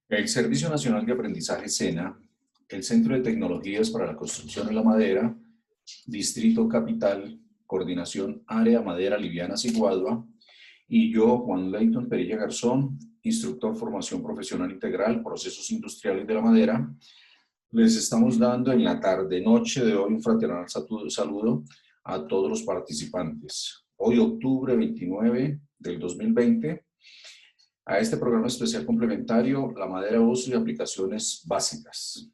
El Servicio Nacional de Aprendizaje SENA, el Centro de Tecnologías para la Construcción en la Madera, Distrito Capital, Coordinación Área Madera Liviana Siguadua, y yo, Juan Leighton Perilla Garzón, instructor Formación Profesional Integral, Procesos Industriales de la Madera, les estamos dando en la tarde-noche de hoy un fraternal saludo a todos los participantes. Hoy, octubre 29 del 2020, a este programa especial complementario, la madera, uso y aplicaciones básicas.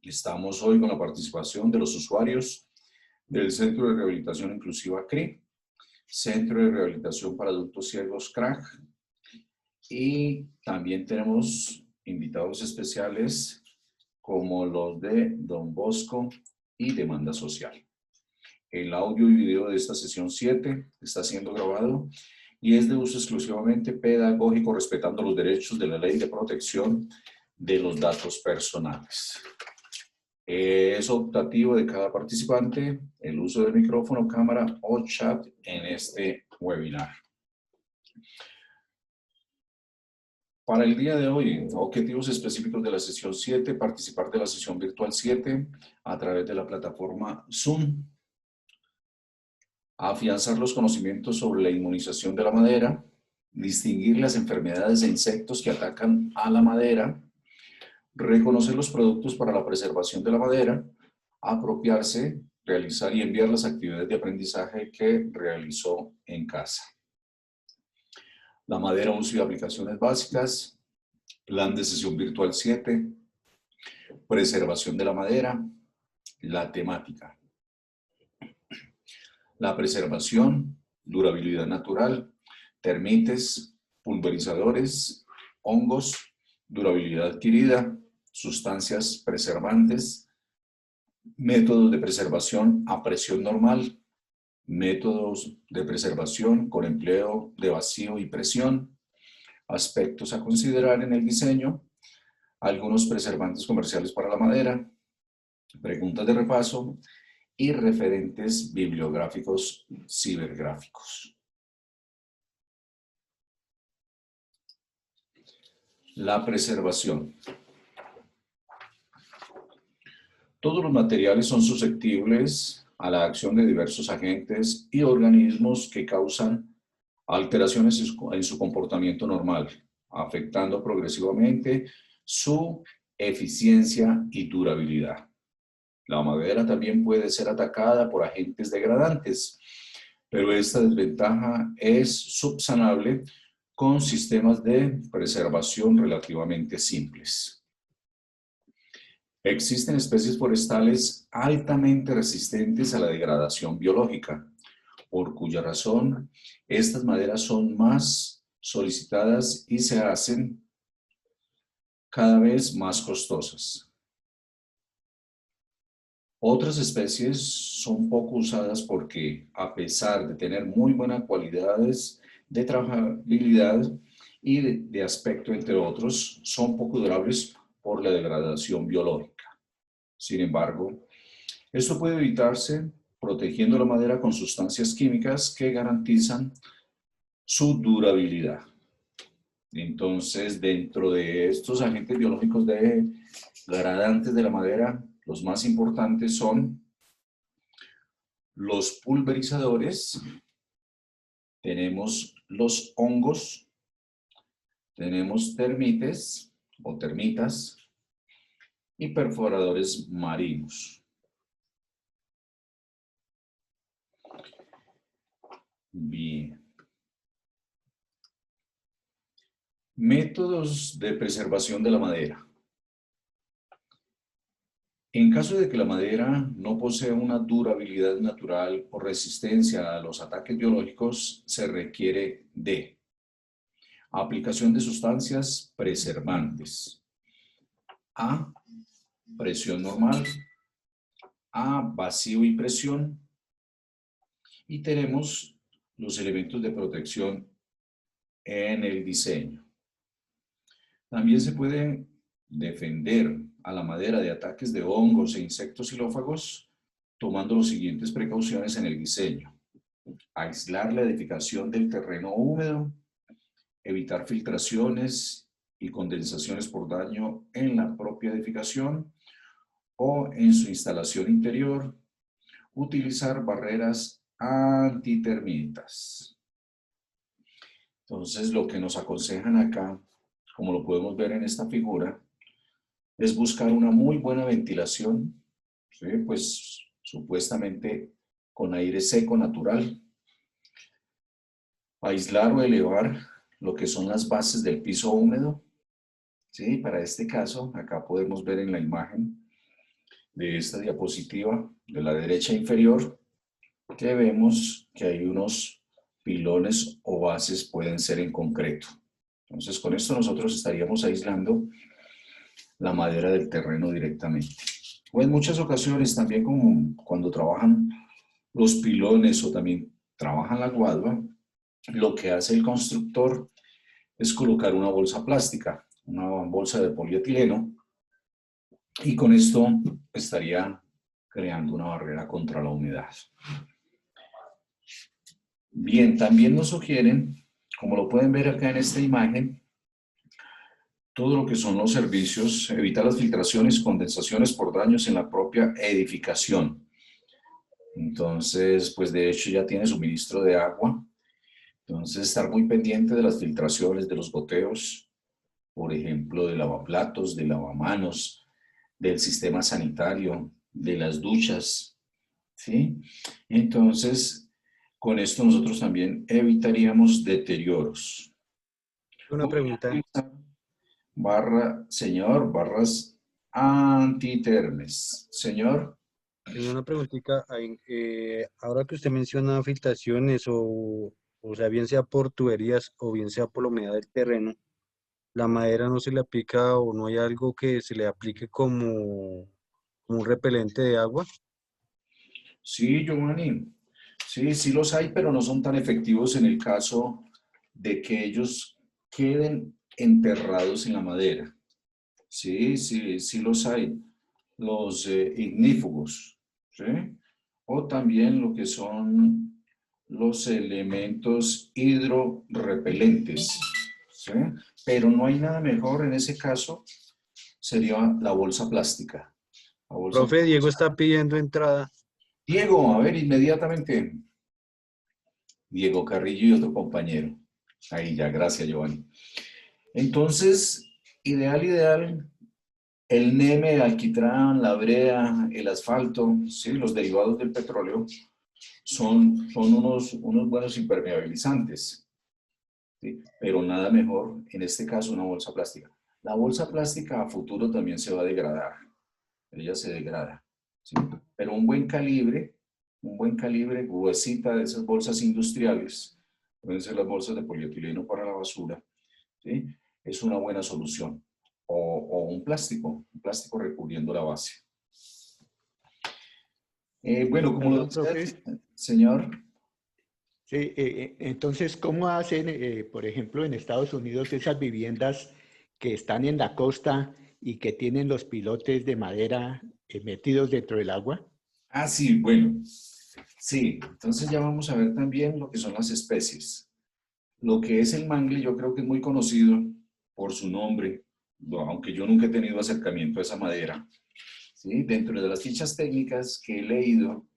Estamos hoy con la participación de los usuarios del Centro de Rehabilitación Inclusiva CRI, Centro de Rehabilitación para Adultos Ciegos CRAC, y también tenemos invitados especiales como los de Don Bosco y Demanda Social. El audio y video de esta sesión 7 está siendo grabado y es de uso exclusivamente pedagógico, respetando los derechos de la Ley de Protección de los Datos Personales. Es optativo de cada participante el uso del micrófono, cámara o chat en este webinar. Para el día de hoy, objetivos específicos de la sesión 7, participar de la sesión virtual 7 a través de la plataforma Zoom, afianzar los conocimientos sobre la inmunización de la madera, distinguir las enfermedades de insectos que atacan a la madera, reconocer los productos para la preservación de la madera, apropiarse, realizar y enviar las actividades de aprendizaje que realizó en casa. La madera, uso y aplicaciones básicas, plan de sesión virtual 7, preservación de la madera, la temática. La preservación, durabilidad natural, termites, pulverizadores, hongos, durabilidad adquirida, sustancias preservantes, métodos de preservación a presión normal, métodos de preservación con empleo de vacío y presión, aspectos a considerar en el diseño, algunos preservantes comerciales para la madera, preguntas de repaso y referentes bibliográficos cibergráficos. La preservación. Todos los materiales son susceptibles a la acción de diversos agentes y organismos que causan alteraciones en su comportamiento normal, afectando progresivamente su eficiencia y durabilidad. La madera también puede ser atacada por agentes degradantes, pero esta desventaja es subsanable con sistemas de preservación relativamente simples. Existen especies forestales altamente resistentes a la degradación biológica, por cuya razón estas maderas son más solicitadas y se hacen cada vez más costosas. Otras especies son poco usadas porque, a pesar de tener muy buenas cualidades de trabajabilidad y de aspecto, entre otros, son poco durables por la degradación biológica. Sin embargo, esto puede evitarse protegiendo la madera con sustancias químicas que garantizan su durabilidad. Entonces, dentro de estos agentes biológicos degradantes de la madera, los más importantes son los pulverizadores, tenemos los hongos, tenemos termites o termitas y perforadores marinos. Bien. Métodos de preservación de la madera. En caso de que la madera no posea una durabilidad natural o resistencia a los ataques biológicos, se requiere de aplicación de sustancias preservantes. A, presión normal. A, vacío y presión. Y tenemos los elementos de protección en el diseño. También se puede defender a la madera de ataques de hongos e insectos xilófagos tomando las siguientes precauciones en el diseño. Aislar la edificación del terreno húmedo, evitar filtraciones y condensaciones por daño en la propia edificación o en su instalación interior. Utilizar barreras antitermitas. Entonces, lo que nos aconsejan acá, como lo podemos ver en esta figura, es buscar una muy buena ventilación, ¿sí? Pues supuestamente con aire seco natural. Aislar o elevar lo que son las bases del piso húmedo. ¿Sí? Para este caso, acá podemos ver en la imagen de esta diapositiva de la derecha inferior que vemos que hay unos pilones o bases pueden ser en concreto. Entonces, con esto nosotros estaríamos aislando la madera del terreno directamente. O en muchas ocasiones también como cuando trabajan los pilones o también trabajan la guadua, lo que hace el constructor es colocar una bolsa plástica, una bolsa de polietileno, y con esto estaría creando una barrera contra la humedad. Bien, también nos sugieren, como lo pueden ver acá en esta imagen, todo lo que son los servicios, evitar las filtraciones, condensaciones por daños en la propia edificación. Entonces, pues de hecho ya tiene suministro de agua. Entonces, estar muy pendiente de las filtraciones, de los goteos, por ejemplo, de lavaplatos, de lavamanos, del sistema sanitario, de las duchas, ¿sí? Entonces, con esto nosotros también evitaríamos deterioros. Una pregunta, Barras antitermes. Señor, tenía una preguntita. Ahora que usted menciona filtraciones o sea, bien sea por tuberías o bien sea por la humedad del terreno, ¿la madera no se le aplica o no hay algo que se le aplique como un repelente de agua? sí, Giovanni, sí, sí los hay, pero no son tan efectivos en el caso de que ellos queden enterrados en la madera. Sí, sí, sí los hay. Los ignífugos, ¿sí? O también lo que son los elementos hidrorrepelentes, ¿sí? Pero no hay nada mejor en ese caso, sería la bolsa plástica. La bolsa... Profe, Diego está pidiendo entrada. Diego, a ver, inmediatamente. Diego Carrillo y otro compañero. Ahí ya, gracias, Giovanni. Entonces, ideal, el neme, el alquitrán, la brea, el asfalto, ¿sí? Los derivados del petróleo son unos buenos impermeabilizantes, ¿sí? Pero nada mejor, en este caso, una bolsa plástica. La bolsa plástica a futuro también se va a degradar, ella se degrada, ¿sí? Pero un buen calibre, gruesita de esas bolsas industriales, pueden ser las bolsas de polietileno para la basura, ¿sí? Es una buena solución. O un plástico recubriendo la base. Bueno, como lo Perdón, decía profe. el señor, Sí, entonces, ¿cómo hacen, por ejemplo, en Estados Unidos esas viviendas que están en la costa y que tienen los pilotes de madera metidos dentro del agua? ah, sí, bueno, sí, entonces ya vamos a ver también lo que son las especies. Lo que es el mangle, yo creo que es muy conocido por su nombre, aunque yo nunca he tenido acercamiento a esa madera. ¿Sí? Dentro de las fichas técnicas que he leído,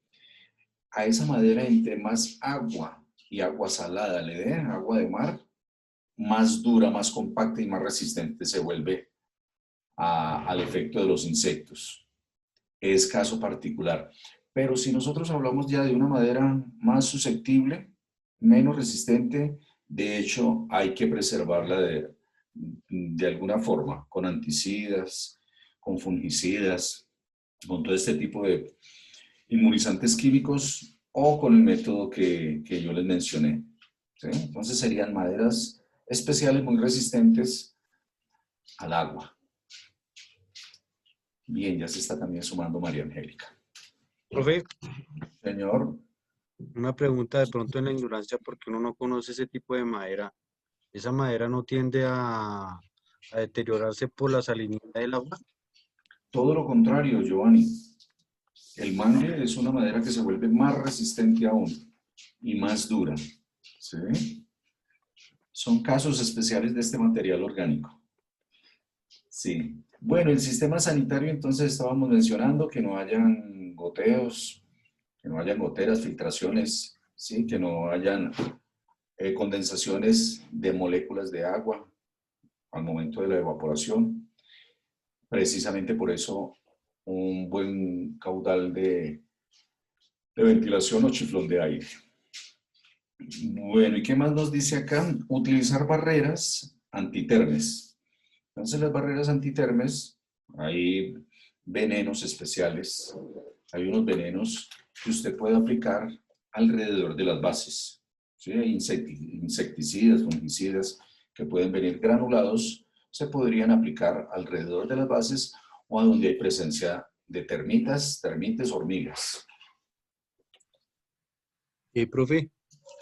a esa madera entre más agua y agua salada le den, agua de mar, más dura, más compacta y más resistente se vuelve al efecto de los insectos. Es caso particular. Pero si nosotros hablamos ya de una madera más susceptible, menos resistente, de hecho hay que preservarla de alguna forma, con anticidas, con fungicidas, con todo este tipo de inmunizantes químicos o con el método que yo les mencioné, ¿sí? Entonces serían maderas especiales muy resistentes al agua. Bien, ya se está también sumando María Angélica. Profe, Señor, una pregunta de pronto en la ignorancia porque uno no conoce ese tipo de madera. ¿Esa madera no tiende a deteriorarse por la salinidad del agua? todo lo contrario, Giovanni. El mangle es una madera que se vuelve más resistente aún y más dura. ¿Sí? Son casos especiales de este material orgánico. Sí. Bueno, el sistema sanitario, entonces estábamos mencionando que no hayan goteos, que no hayan goteras, filtraciones, ¿sí? Que no hayan condensaciones de moléculas de agua al momento de la evaporación. Precisamente por eso un buen caudal de ventilación o chiflón de aire. Bueno, ¿y qué más nos dice acá? Utilizar barreras antitermes. Entonces las barreras antitermes, hay venenos especiales, hay unos venenos que usted puede aplicar alrededor de las bases. ¿Sí? Hay insecticidas, fungicidas que pueden venir granulados, se podrían aplicar alrededor de las bases o a donde hay presencia de termitas, termites, hormigas. Profe,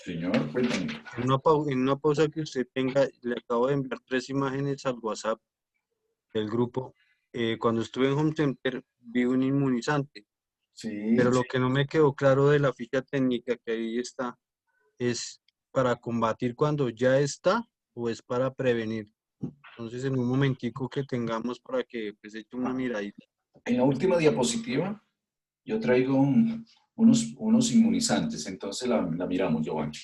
Señor, cuéntame. en una pausa que usted tenga, le acabo de enviar 3 imágenes al WhatsApp del grupo. Cuando estuve en Home Center vi un inmunizante, Sí, pero lo que no me quedó claro de la ficha técnica que ahí está, ¿es para combatir cuando ya está o es para prevenir? Entonces, en un momentico que tengamos para que pues eche una miradita. en la última diapositiva yo traigo unos inmunizantes, entonces la miramos, Giovanni.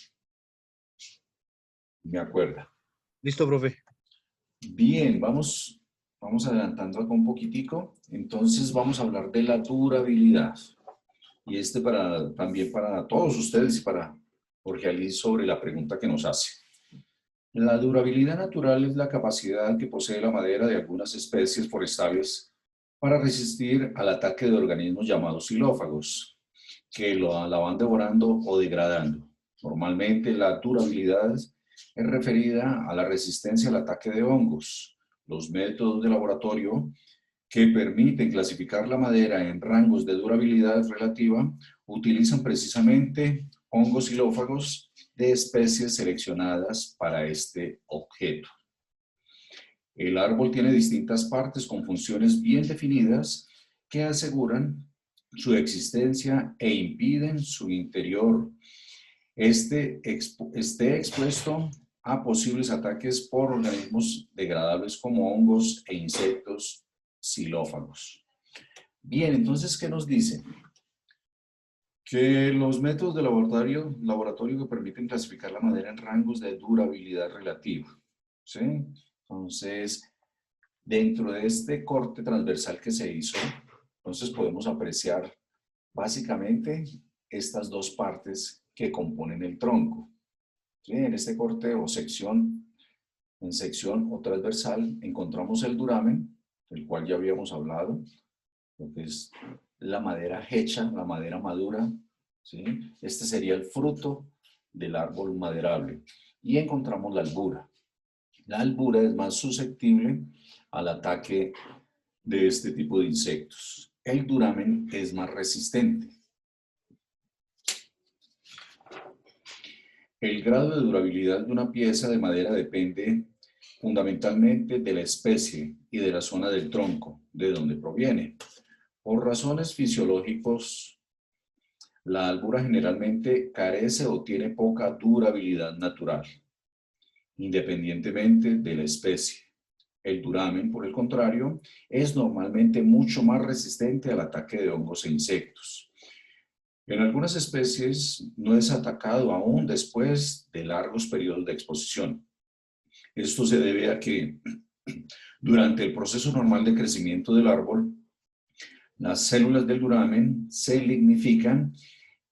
Me acuerda. Listo, profe. Bien, vamos adelantando acá un poquitico. Entonces vamos a hablar de la durabilidad. Y también para todos ustedes y para Jorge Ali sobre la pregunta que nos hace. La durabilidad natural es la capacidad que posee la madera de algunas especies forestales para resistir al ataque de organismos llamados xilófagos, que la van devorando o degradando. Normalmente la durabilidad es referida a la resistencia al ataque de hongos. Los métodos de laboratorio que permiten clasificar la madera en rangos de durabilidad relativa utilizan precisamente hongos xilófagos de especies seleccionadas para este objeto. El árbol tiene distintas partes con funciones bien definidas que aseguran su existencia e impiden su interior esté expuesto a posibles ataques por organismos degradables como hongos e insectos xilófagos. Bien, entonces, ¿qué nos dice? Que los métodos de laboratorio que permiten clasificar la madera en rangos de durabilidad relativa. ¿Sí? Entonces, dentro de este corte transversal que se hizo, entonces podemos apreciar básicamente estas dos partes que componen el tronco. ¿Sí? En este corte o sección, en sección o transversal, encontramos el duramen, del cual ya habíamos hablado, lo que es la madera hecha, la madera madura. ¿Sí? Este sería el fruto del árbol maderable. Y encontramos la albura. La albura es más susceptible al ataque de este tipo de insectos. El duramen es más resistente. El grado de durabilidad de una pieza de madera depende fundamentalmente de la especie y de la zona del tronco, de donde proviene. Por razones fisiológicas, la albura generalmente carece o tiene poca durabilidad natural, independientemente de la especie. El duramen, por el contrario, es normalmente mucho más resistente al ataque de hongos e insectos. En algunas especies no es atacado aún después de largos periodos de exposición. Esto se debe a que durante el proceso normal de crecimiento del árbol, las células del duramen se lignifican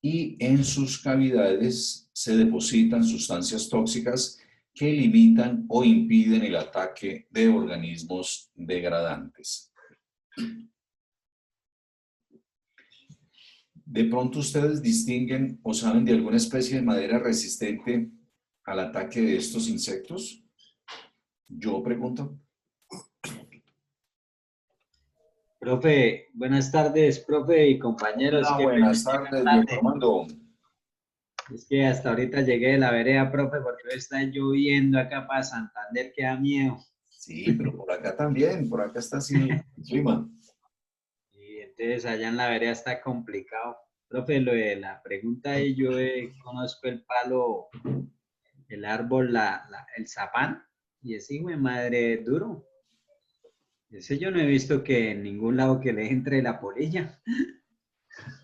y en sus cavidades se depositan sustancias tóxicas que limitan o impiden el ataque de organismos degradantes. ¿De pronto ustedes distinguen o saben de alguna especie de madera resistente al ataque de estos insectos? Yo pregunto. Profe, buenas tardes, profe y compañeros. Hola, Qué pena buenas llegar tardes, Diego tarde. Armando. Es que hasta ahorita llegué de la vereda, profe, porque hoy está lloviendo acá para Santander, que da miedo. Sí, pero por acá también, por acá está así el clima. Y entonces allá en la vereda está complicado. Profe, lo de la pregunta ahí, yo conozco el palo, el árbol, el zapán, y ese hijo de madre es duro. Ese yo no he visto que en ningún lado que le entre la polilla.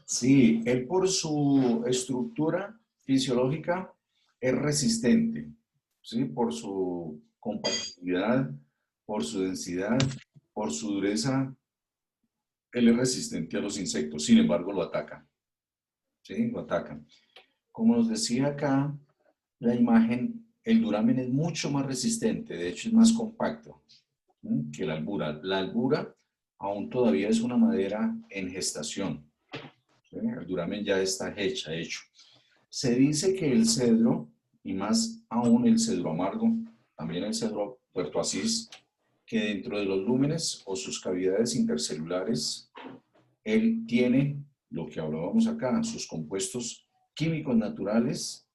Sí, él por su estructura fisiológica es resistente, ¿sí? Por su compactividad, por su densidad, por su dureza, él es resistente a los insectos, sin embargo lo atacan, ¿sí? Lo atacan. Como nos decía acá, la imagen, el duramen es mucho más resistente, de hecho es más compacto, ¿sí? Que la albura. La albura aún todavía es una madera en gestación, ¿sí? El duramen ya está hecho. Se dice que el cedro, y más aún el cedro amargo, también el cedro Puerto Asís, que dentro de los lúmenes o sus cavidades intercelulares, él tiene lo que hablábamos acá, sus compuestos químicos naturales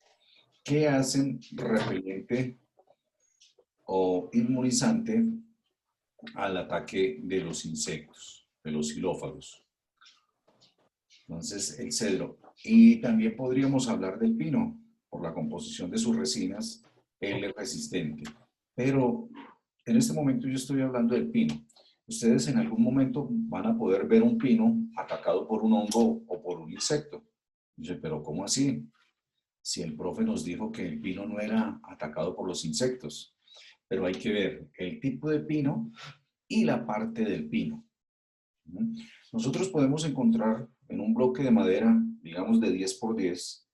que hacen repelente o inmunizante al ataque de los insectos, de los xilófagos. Entonces, el cedro. Y también podríamos hablar del pino, por la composición de sus resinas, él es resistente. Pero en este momento yo estoy hablando del pino. Ustedes en algún momento van a poder ver un pino atacado por un hongo o por un insecto. Dice, pero ¿cómo así? Si el profe nos dijo que el pino no era atacado por los insectos. Pero hay que ver el tipo de pino y la parte del pino. Nosotros podemos encontrar en un bloque de madera, digamos de 10 por 10,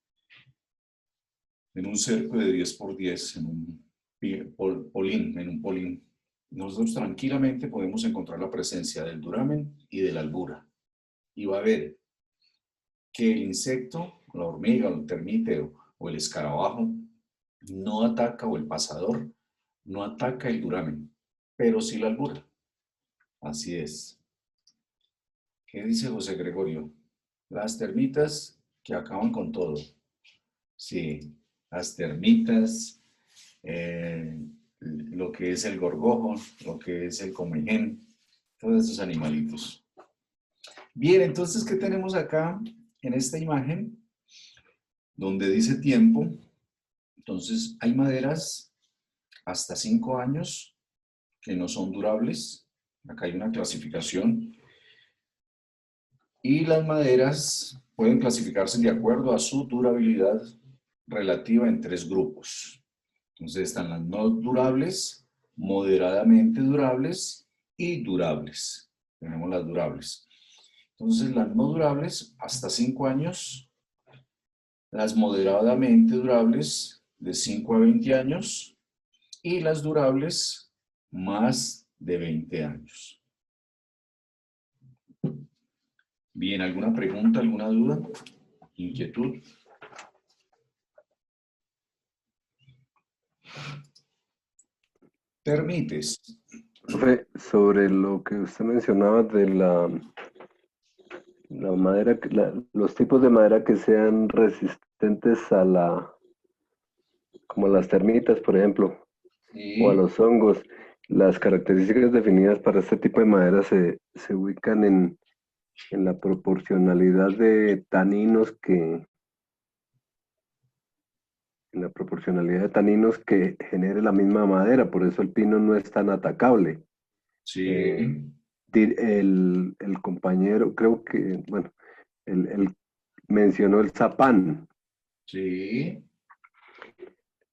en un cerco de 10 por 10, en un polín, nosotros tranquilamente podemos encontrar la presencia del duramen y de la albura. Y va a ver que el insecto, la hormiga, el termite o el escarabajo, no ataca, o el pasador, no ataca el duramen, pero sí la albura. Así es. ¿Qué dice José Gregorio? Las termitas que acaban con todo. Sí, las termitas, lo que es el gorgojo, lo que es el comején, todos esos animalitos. Bien, entonces, ¿qué tenemos acá en esta imagen? Donde dice tiempo. Entonces, hay maderas hasta 5 años que no son durables. Acá hay una clasificación. Y las maderas pueden clasificarse de acuerdo a su durabilidad relativa en 3 grupos. Entonces están las no durables, moderadamente durables y durables. Tenemos las durables. Entonces las no durables hasta 5 años, las moderadamente durables de 5 a 20 años y las durables más de 20 años. Bien, ¿alguna pregunta, alguna duda, inquietud? Termites. Profe, sobre lo que usted mencionaba de la madera, los tipos de madera que sean resistentes a como las termitas, por ejemplo, o a Sí. los hongos, las características definidas para este tipo de madera se ubican en la proporcionalidad de taninos que genere la misma madera, por eso el pino no es tan atacable. Sí. El compañero, creo que, bueno, él mencionó el zapán. Sí.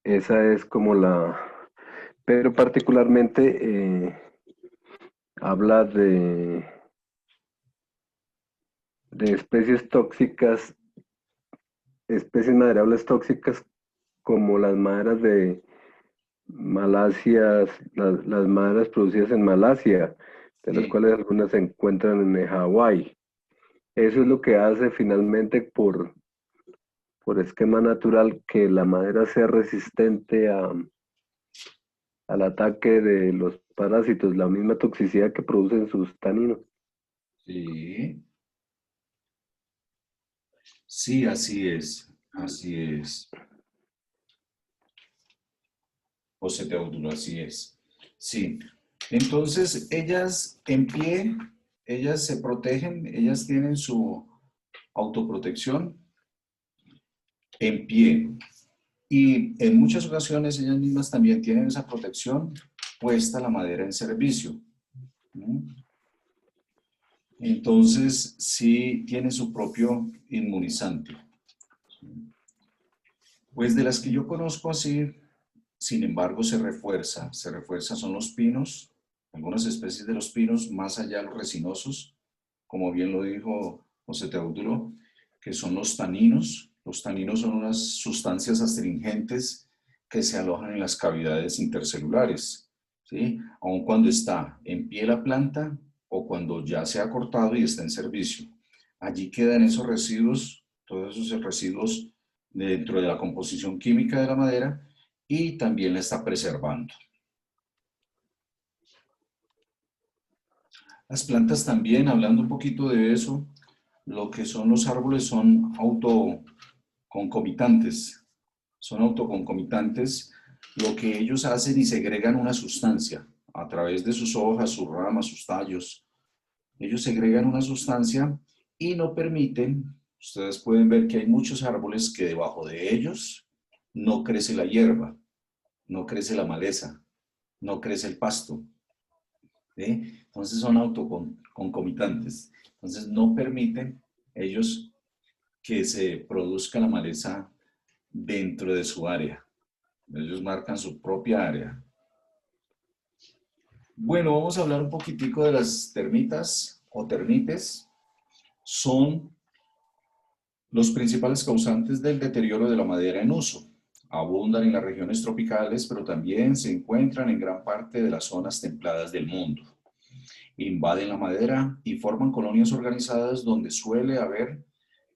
Esa es como pero particularmente habla de especies tóxicas, especies maderables tóxicas como las maderas de Malasia, las maderas producidas en Malasia, de las Sí. cuales algunas se encuentran en Hawái. Eso es lo que hace finalmente por esquema natural que la madera sea resistente al ataque de los parásitos, la misma toxicidad que producen sus taninos. Sí. Sí, así es. Así es. José Teodulo, así es. Sí. Entonces, ellas en pie, ellas se protegen, ellas tienen su autoprotección en pie. Y en muchas ocasiones ellas mismas también tienen esa protección puesta la madera en servicio. ¿Mm? Entonces, sí tiene su propio inmunizante. Pues de las que yo conozco así, sin embargo, se refuerza, son los pinos, algunas especies de los pinos, más allá de los resinosos, como bien lo dijo José Teodulo, que son los taninos. Los taninos son unas sustancias astringentes que se alojan en las cavidades intercelulares, ¿sí? Aun cuando está en pie la planta o cuando ya se ha cortado y está en servicio. Allí quedan esos residuos, todos esos residuos dentro de la composición química de la madera y también la está preservando. Las plantas también, hablando un poquito de eso, lo que son los árboles son autoconcomitantes. Son autoconcomitantes, lo que ellos hacen y segregan una sustancia a través de sus hojas, sus ramas, sus tallos. Ellos segregan una sustancia y no permiten, ustedes pueden ver que hay muchos árboles que debajo de ellos no crece la hierba, no crece la maleza, no crece el pasto. ¿Sí? Entonces son autoconcomitantes. Entonces no permiten ellos que se produzca la maleza dentro de su área. Ellos marcan su propia área. Bueno, vamos a hablar un poquitico de las termitas o termites. Son los principales causantes del deterioro de la madera en uso. Abundan en las regiones tropicales, pero también se encuentran en gran parte de las zonas templadas del mundo. Invaden la madera y forman colonias organizadas donde suele haber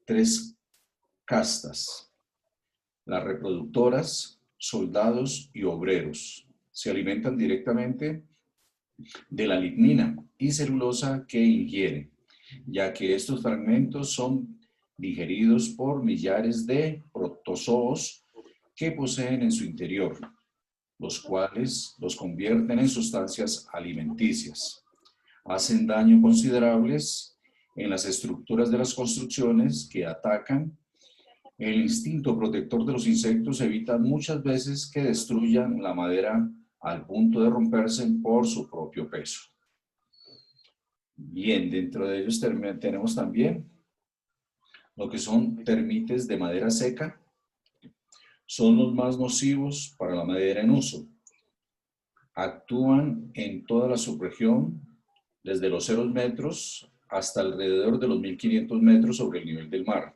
3 castas: las reproductoras, soldados y obreros. Se alimentan directamente de la lignina y celulosa que ingieren, ya que estos fragmentos son digeridos por millares de protozoos que poseen en su interior, los cuales los convierten en sustancias alimenticias. Hacen daño considerables en las estructuras de las construcciones que atacan. El instinto protector de los insectos evita muchas veces que destruyan la madera al punto de romperse por su propio peso. Bien, dentro de ellos tenemos también lo que son termites de madera seca. Son los más nocivos para la madera en uso. Actúan en toda la subregión, desde los 0 metros hasta alrededor de los 1500 metros sobre el nivel del mar.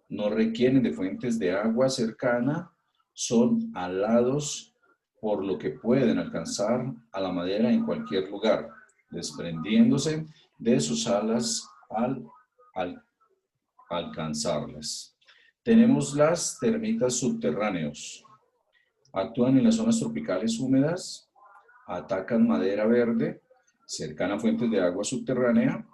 No requieren de fuentes de agua cercana, son alados, por lo que pueden alcanzar a la madera en cualquier lugar, desprendiéndose de sus alas al alcanzarlas. Tenemos las termitas subterráneos. Actúan en las zonas tropicales húmedas, atacan madera verde cercana a fuentes de agua subterránea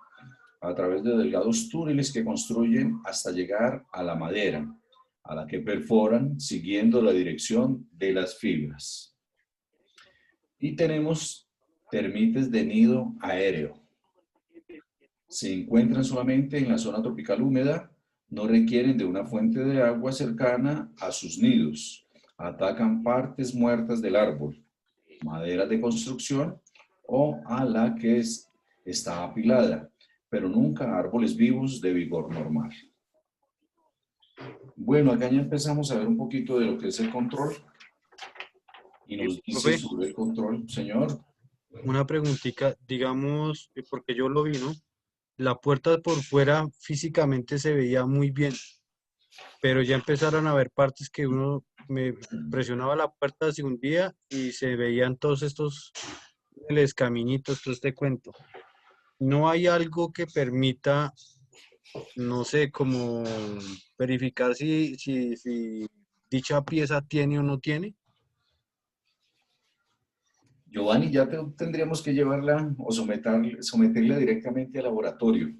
a través de delgados túneles que construyen hasta llegar a la madera, a la que perforan siguiendo la dirección de las fibras. Y tenemos termites de nido aéreo. Se encuentran solamente en la zona tropical húmeda, no requieren de una fuente de agua cercana a sus nidos. Atacan partes muertas del árbol, maderas de construcción o a la que está apilada, pero nunca árboles vivos de vigor normal. Bueno, acá ya empezamos a ver un poquito de lo que es el control. Y nos dice Profe, sobre el control, señor. una preguntita, digamos, porque yo lo vi, ¿no? La puerta por fuera físicamente se veía muy bien, pero ya empezaron a haber partes que uno me presionaba la puerta, se hundía y se veían todos estos caminitos, todo este cuento. ¿No hay algo que permita, no sé, como verificar si dicha pieza tiene o no tiene? Giovanni, ya tendríamos que llevarla o someterla directamente al laboratorio.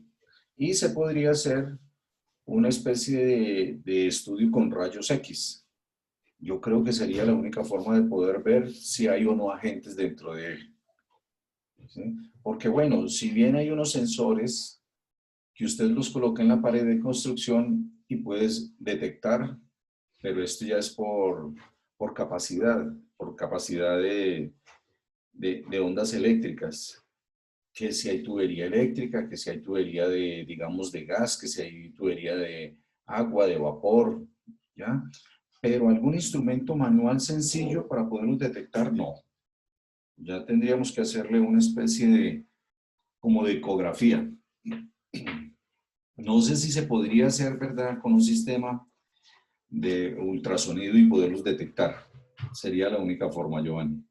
Y se podría hacer una especie de estudio con rayos X. Yo creo que sería la única forma de poder ver si hay o no agentes dentro de él. ¿Sí? Porque bueno, si bien hay unos sensores que usted los coloca en la pared de construcción y puedes detectar, pero esto ya es por capacidad de ondas eléctricas. que si hay tubería eléctrica, que si hay tubería de, digamos, de gas, que si hay tubería de agua, de vapor, ¿ya? Pero algún instrumento manual sencillo para poderlos detectar, no. Ya tendríamos que hacerle una especie de, como de ecografía. No sé si se podría hacer, ¿verdad?, con un sistema de ultrasonido y poderlos detectar. Sería la única forma, Giovanni.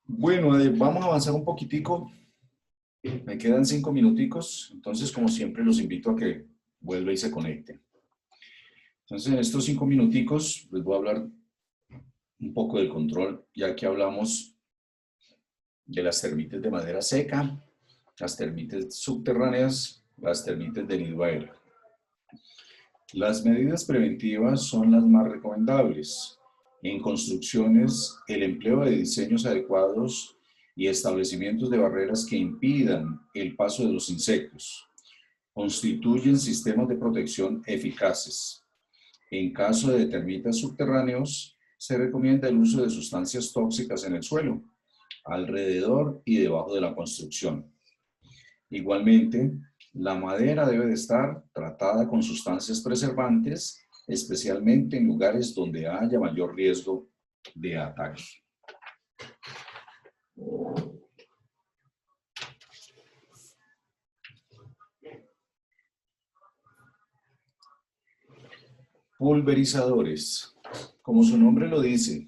Bueno, vamos a avanzar un poquitico. Me quedan 5 minuticos. Entonces, como siempre, los invito a que vuelva y se conecte. Entonces, en estos 5 minuticos les voy a hablar un poco del control, ya que hablamos de las termites de madera seca, las termites subterráneas, las termites de nido aéreo. Las medidas preventivas son las más recomendables. En construcciones, el empleo de diseños adecuados y establecimientos de barreras que impidan el paso de los insectos constituyen sistemas de protección eficaces. En caso de termitas subterráneos, se recomienda el uso de sustancias tóxicas en el suelo, alrededor y debajo de la construcción. Igualmente, la madera debe de estar tratada con sustancias preservantes, especialmente en lugares donde haya mayor riesgo de ataque. Pulverizadores. Como su nombre lo dice,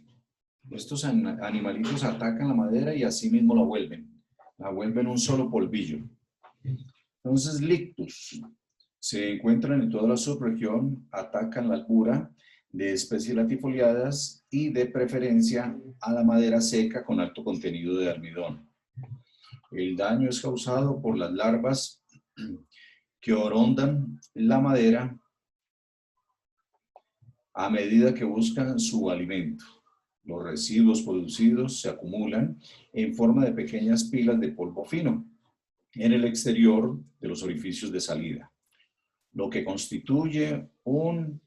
estos animalitos atacan la madera y así mismo la vuelven un solo polvillo. Entonces, lictus. Se encuentran en toda la subregión, atacan la albura de especies latifoliadas y de preferencia a la madera seca con alto contenido de almidón. El daño es causado por las larvas que orondan la madera a medida que buscan su alimento. Los residuos producidos se acumulan en forma de pequeñas pilas de polvo fino en el exterior de los orificios de salida, lo que constituye un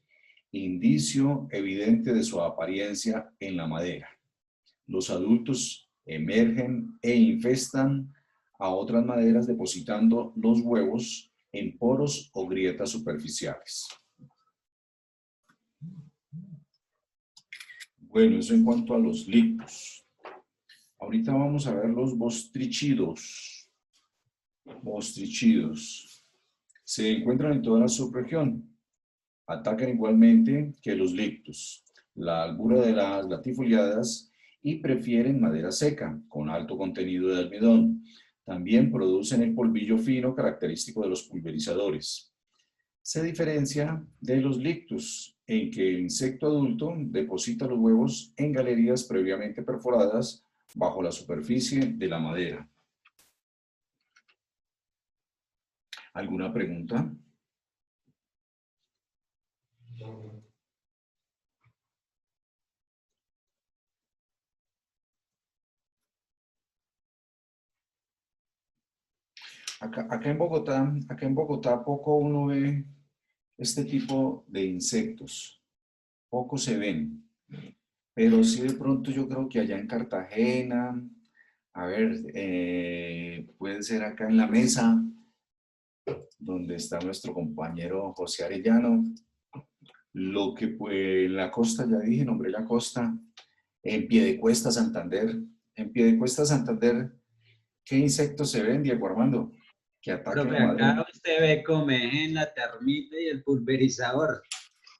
indicio evidente de su apariencia en la madera. Los adultos emergen e infestan a otras maderas depositando los huevos en poros o grietas superficiales. Bueno, eso en cuanto a los lictus. Ahorita vamos a ver los bostrichidos. Bostrichidos. Se encuentran en toda la subregión. Atacan igualmente que los lictus, la albura de las latifoliadas y prefieren madera seca, con alto contenido de almidón. También producen el polvillo fino característico de los pulverizadores. Se diferencia de los lictus en que el insecto adulto deposita los huevos en galerías previamente perforadas bajo la superficie de la madera. ¿Alguna pregunta? Acá en Bogotá poco uno ve este tipo de insectos. Poco se ven. Pero sí de pronto yo creo que allá en Cartagena, a ver, puede ser acá en la mesa, donde está nuestro compañero José Arellano. Lo que pues en la costa, ya dije, nombré la costa, en Piedecuesta, Santander. En Piedecuesta, Santander, ¿qué insectos se ven, Diego Armando? Que ataquen Profe, la madera. acá usted ve comején, la termita y el pulverizador.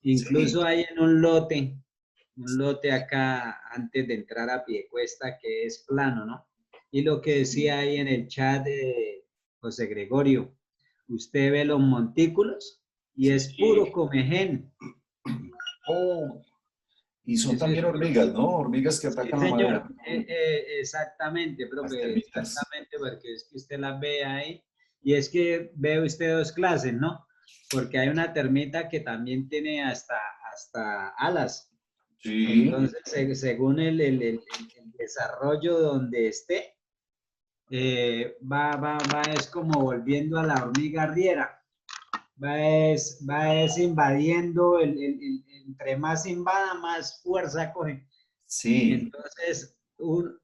Incluso Sí. hay en un lote acá antes de entrar a Piedecuesta que es plano, ¿no? Y lo que decía ahí en el chat de José Gregorio, usted ve los montículos y es puro comején. Oh, y son Eso es también puro. hormigas, ¿no? Hormigas que Sí, atacan la señor. madera. Exactamente, Las profe, termitas. exactamente, porque es que usted las ve ahí. Y es que ve usted dos clases, ¿no? Porque hay una termita que también tiene hasta alas. Sí. Entonces, según el desarrollo donde esté, va es como volviendo a la hormiga arriera. Va invadiendo, entre más invada, más fuerza coge. Sí. Entonces,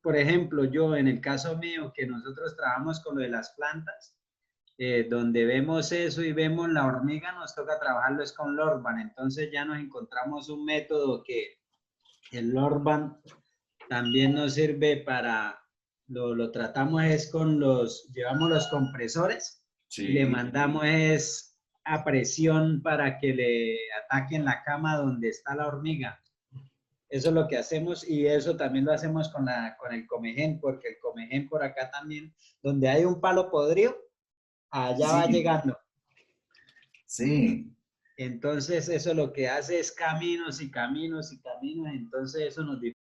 por ejemplo, yo en el caso mío, que nosotros trabajamos con lo de las plantas, donde vemos eso y vemos la hormiga, nos toca trabajarlo es con Lorban. Entonces ya nos encontramos un método que el Lorban también nos sirve para, lo tratamos es con llevamos los compresores y le Sí. mandamos es a presión para que le ataquen la cama donde está la hormiga. Eso es lo que hacemos y eso también lo hacemos con el comején, porque el comején por acá también, donde hay un palo podrido, allá va Sí. llegando. Sí. Entonces eso lo que hace es caminos y caminos y caminos, entonces eso nos